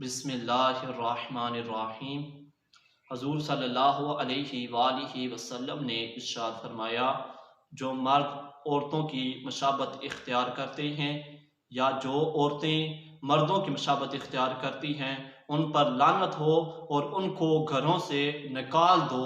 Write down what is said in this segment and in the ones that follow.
بسم اللہ الرحمن الرحیم۔ حضور صلی اللہ علیہ وآلہ وسلم نے ارشاد فرمایا، جو مرد عورتوں کی مشابت اختیار کرتے ہیں یا جو عورتیں مردوں کی مشابت اختیار کرتی ہیں ان پر لعنت ہو اور ان کو گھروں سے نکال دو۔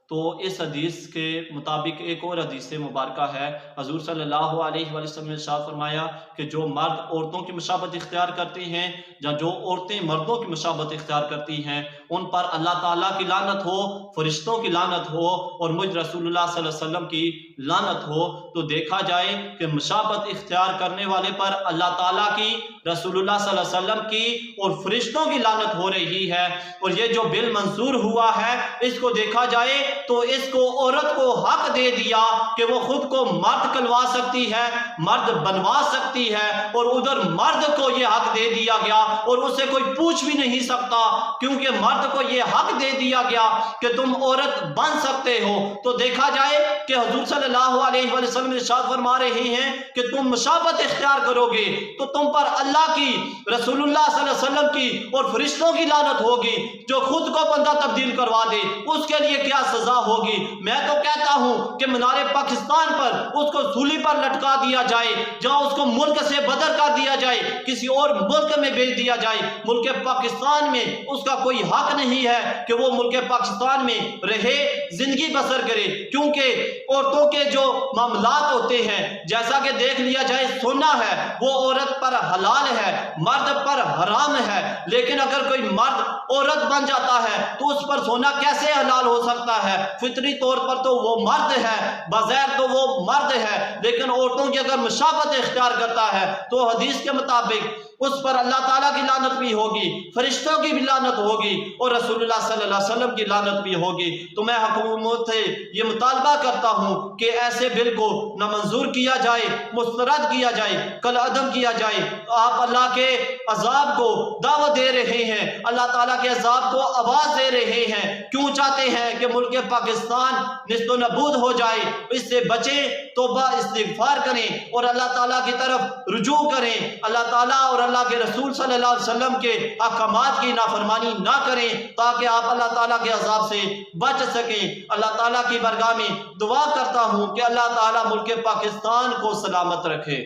تو اس حدیث کے مطابق ایک اور حدیث مبارکہ ہے، حضور صلی اللہ علیہ وآلہ وسلم نے ارشاد فرمایا کہ جو مرد عورتوں کی مشابت اختیار کرتے ہیں یا جو عورتیں مردوں کی مشابت اختیار کرتی ہیں ان پر اللہ تعالیٰ کی لعنت ہو، فرشتوں کی لعنت ہو اور مجھ رسول اللہ صلی اللہ علیہ وسلم کی لعنت ہو۔ تو دیکھا جائے کہ مشابت اختیار کرنے والے پر اللہ تعالیٰ کی، رسول اللہ صلی اللہ علیہ وسلم کی اور فرشتوں کی لعنت ہو رہی ہے، اور یہ جو بل منظور ہوا ہے اس کو دیکھا جائے تو اس کو عورت کو حق دے دیا کہ وہ خود کو مرد کلوا سکتی ہے، مرد بنوا سکتی ہے، اور ادھر مرد کو یہ حق دے دیا گیا اور اسے کوئی پوچھ بھی نہیں سکتا، کیونکہ مرد کو یہ حق دے دیا گیا کہ تم عورت بن سکتے ہو۔ تو دیکھا جائے کہ حضور صلی اللہ علیہ وآلہ وسلم ارشاد فرما رہے ہیں کہ تم مشابت اختیار کرو گے تو تم پر اللہ کی، رسول اللہ صلی اللہ علیہ وسلم کی اور فرشتوں کی لعنت ہوگی۔ جو خود کو بندہ تبدیل کروا دے اس کے لیے کیا سزا ہوگی؟ میں تو کہتا ہوں کہ منارے پاکستان پر اس کو سولی پر لٹکا دیا جائے، جہاں اس کو ملک سے بدر کر دیا جائے، کسی اور ملک میں بھیج دیا جائے۔ ملک پاکستان میں اس کا کوئی حق نہیں ہے کہ وہ ملک پاکستان میں رہے، زندگی بسر کرے، کیونکہ عورتوں کے جو معاملات ہوتے ہیں، جیسا کہ دیکھ لیا جائے سونا ہے وہ عورت پر حلال ہے، مرد پر حرام ہے، لیکن اگر کوئی مرد عورت بن جاتا ہے تو اس پر سونا کیسے حلال ہو سکتا ہے؟ فطری طور پر تو وہ مرد ہے، بظاہر تو وہ مرد ہے، لیکن عورتوں کی اگر مشابت اختیار کرتا ہے تو حدیث کے مطابق اس پر اللہ تعالیٰ کی لعنت بھی ہوگی، فرشتوں کی بھی لعنت ہوگی اور رسول اللہ صلی اللہ علیہ وسلم کی لعنت بھی ہوگی۔ تو میں حکومت سے یہ مطالبہ کرتا ہوں کہ ایسے بل کو نامنظور کیا جائے، مسترد کیا جائے، کل عدم کیا جائے۔ آپ اللہ کے عذاب کو دعوت دے رہے ہیں، اللہ تعالیٰ کے عذاب کو آواز دے رہے ہیں، کیوں چاہتے ہیں کہ ملک پاکستان نیست و نابود ہو جائے؟ اس سے بچیں، توبہ استغفار کریں اور اللہ تعالیٰ کی طرف رجوع کریں، اللہ تعالیٰ اور اللہ کے رسول صلی اللہ علیہ وسلم کے احکامات کی نافرمانی نہ کریں تاکہ آپ اللہ تعالیٰ کے عذاب سے بچ سکیں۔ اللہ تعالیٰ کی بارگاہ میں دعا کرتا ہوں کہ اللہ تعالیٰ ملک پاکستان کو سلامت رکھے۔